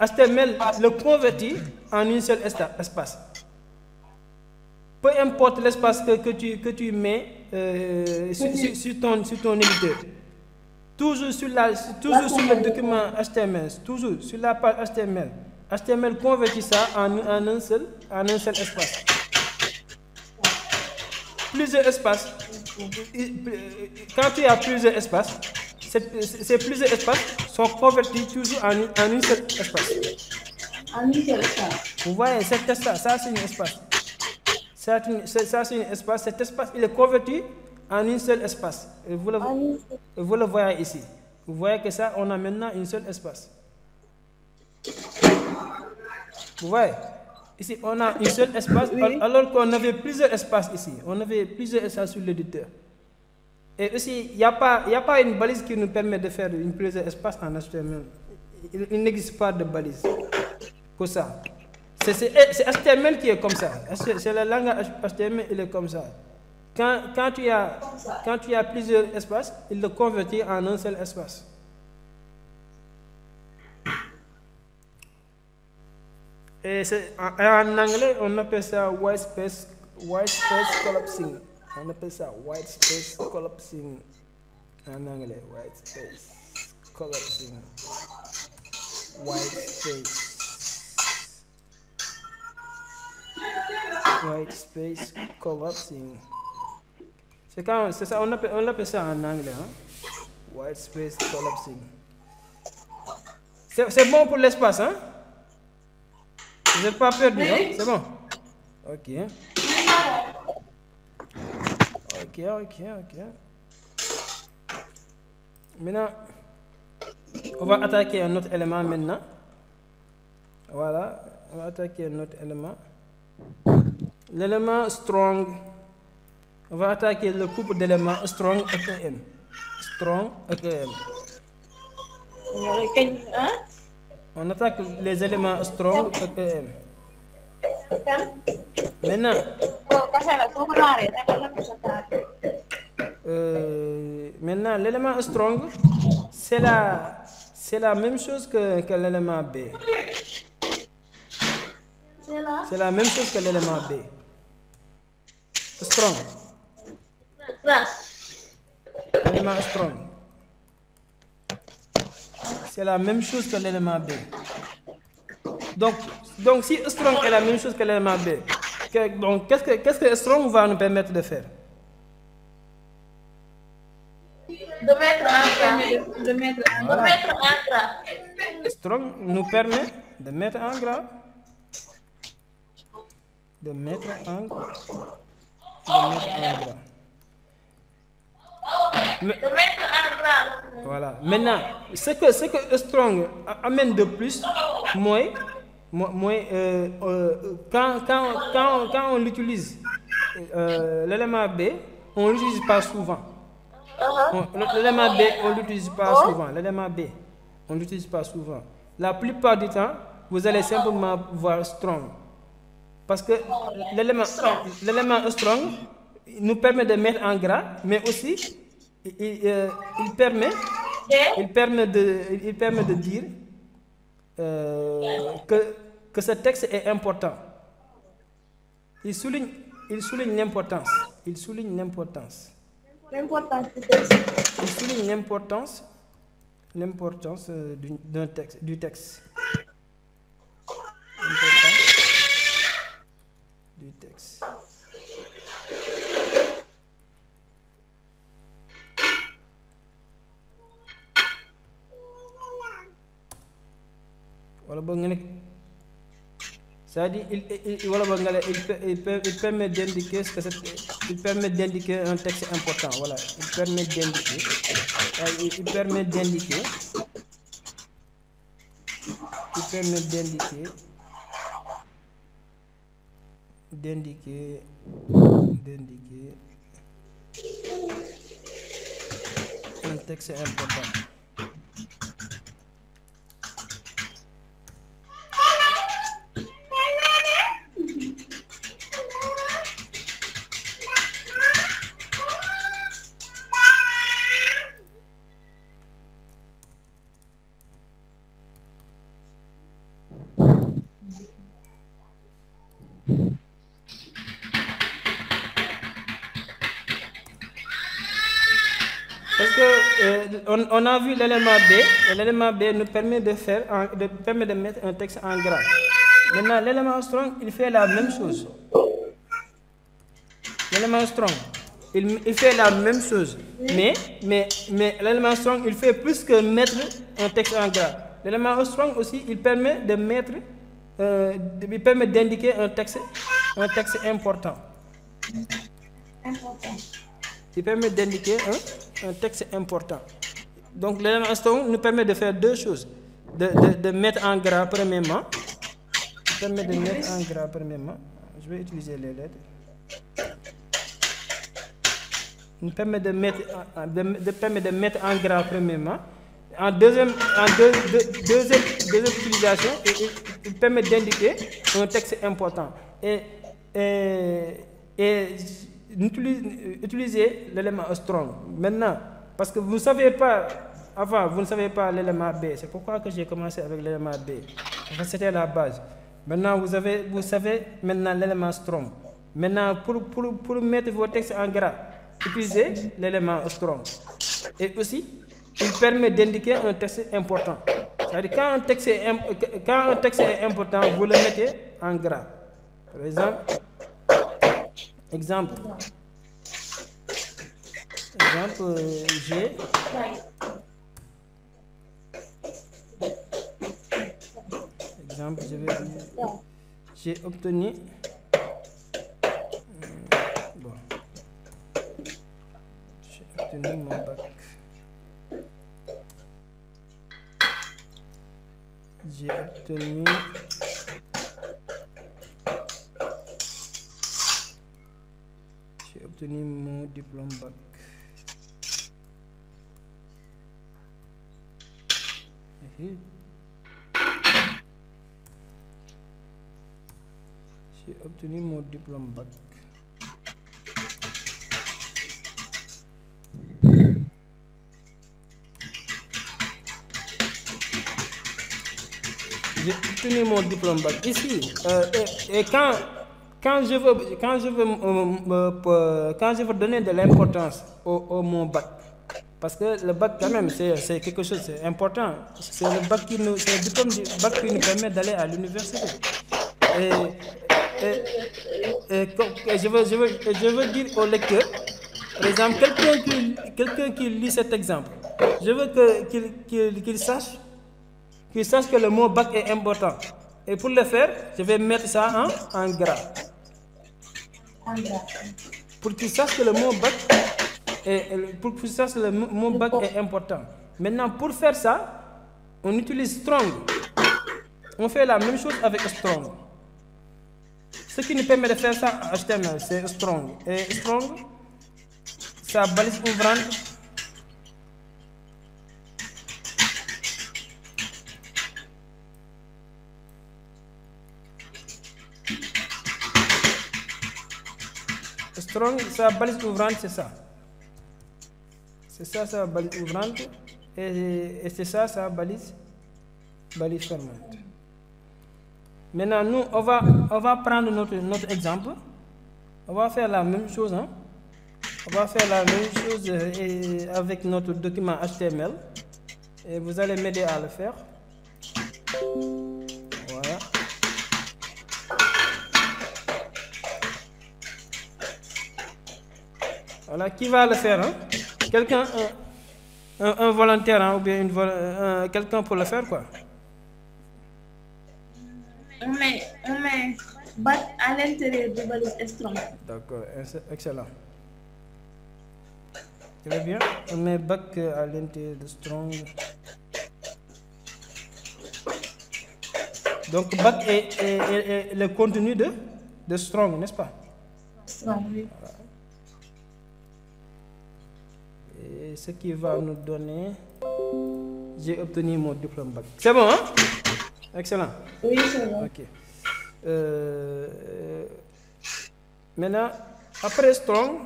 HTML le convertit en un seul espace. Peu importe l'espace que tu mets sur ton éditeur. Toujours sur le document HTML, toujours sur la page HTML. HTML convertit ça en un seul espace. Plusieurs espaces. Quand tu as plusieurs espaces, ces plusieurs espaces sont convertis toujours en un seul espace. En un seul espace. Vous voyez, cet espace, ça c'est un espace. Ça c'est un espace. Cet espace, il est converti en un seul espace. Et vous le voyez ici. Vous voyez que ça, on a maintenant un seul espace. Vous voyez? Ici, on a un seul espace, oui. Alors qu'on avait plusieurs espaces ici. On avait plusieurs espaces sur l'éditeur. Et aussi, il n'y a pas une balise qui nous permet de faire plusieurs espaces en HTML. Il n'existe pas de balise pour ça. C'est HTML qui est comme ça. C'est la langue HTML, il est comme ça. Quand tu as plusieurs espaces, il le convertit en un seul espace. Et en anglais, on appelle ça white space collapsing. On appelle ça white space collapsing. En anglais, white space collapsing. White space collapsing. C'est ça, on appelle ça en anglais. Hein? White space collapsing. C'est bon pour l'espace, hein? Vous n'êtes pas perdu, hein? C'est bon? Ok. Maintenant, on va attaquer un autre élément maintenant. Voilà, on va attaquer un autre élément. L'élément strong. On va attaquer le couple d'éléments strong EKM. Strong EKM. On attaque les éléments strong EKM. Maintenant, l'élément strong, c'est la même chose que l'élément B. C'est la même chose que l'élément B. Strong. L'élément strong. C'est la même chose que l'élément B. Donc si strong est la même chose que l'élément B, qu'est-ce que strong va nous permettre de faire? De mettre en gras. Strong nous permet de mettre en gras. Voilà. Maintenant, ce que strong amène de plus, quand on l'utilise, l'élément B, on ne l'utilise pas souvent. L'élément B, on ne l'utilise pas souvent. L'élément B, on ne l'utilise pas souvent. La plupart du temps, vous allez simplement voir strong. Parce que l'élément strong nous permet de mettre en gras, mais aussi il permet de dire que ce texte est important. Il souligne l'importance. Il souligne l'importance. L'importance du texte. Il souligne l'importance du texte. Du texte. Voilà, c'est-à-dire, il permet d'indiquer un texte important. Voilà, il permet d'indiquer un texte important. Parce que on a vu l'élément B, et l'élément B nous permet de mettre un texte en gras. Maintenant, l'élément strong, il fait la même chose. L'élément strong, il fait la même chose. Mais l'élément strong, il fait plus que mettre un texte en gras. L'élément strong aussi, il permet de mettre, il permet d'indiquer un texte important. Il permet d'indiquer un texte important. Donc l'élément strong nous permet de faire deux choses. De mettre en gras premièrement. Il permet de mettre en gras premièrement. Je vais utiliser les lettres. Il permet de mettre en gras premièrement. En deuxième utilisation, il permet d'indiquer un texte important. Et utiliser l'élément strong. Maintenant, parce que vous ne savez pas, avant, vous ne savez pas l'élément B. C'est pourquoi que j'ai commencé avec l'élément B. C'était la base. Maintenant, vous savez maintenant l'élément strong. Maintenant, pour mettre vos textes en gras, utilisez l'élément strong. Et aussi, il permet d'indiquer un texte important. C'est-à-dire quand un texte est important, vous le mettez en gras. Par exemple, j'ai obtenu mon bac. J'ai obtenu mon diplôme bac. J'ai obtenu mon diplôme bac. J'ai obtenu mon diplôme bac ici. Et quand je veux donner de l'importance au mon bac, parce que le bac quand même c'est quelque chose, c'est important. C'est le bac c'est le diplôme du bac qui nous permet d'aller à l'université. Et je veux dire au lecteur, par exemple, quelqu'un qui lit cet exemple, je veux qu'il sache que le mot bac est important. Et pour le faire, je vais mettre ça en gras. Pour qu'il sache que le mot bac est important. Maintenant, pour faire ça, on utilise strong. On fait la même chose avec strong. Ce qui nous permet de faire ça en HTML, c'est strong. Et strong, ça balise ouvrante. Strong, ça balise ouvrante, c'est ça. C'est ça, ça balise ouvrante. Et c'est ça, ça balise fermante. Maintenant, nous, on va prendre notre exemple. On va faire la même chose. On va faire la même chose avec notre document HTML. Et vous allez m'aider à le faire. Voilà. Voilà, qui va le faire? Quelqu'un, un volontaire ou bien quelqu'un pour le faire, quoi. On met bac à l'intérieur de balise strong. D'accord, excellent. Très bien. On met bac à l'intérieur de strong. Donc bac est le contenu de strong, n'est-ce pas? Strong, oui. Voilà. Et ce qui va nous donner, j'ai obtenu mon diplôme bac. C'est bon, hein? Excellent. Oui, c'est bon. Ok. Maintenant, après strong,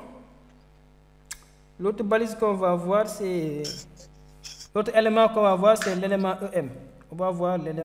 l'autre balise qu'on va voir, c'est l'autre élément qu'on va voir, c'est l'élément EM. On va voir l'élément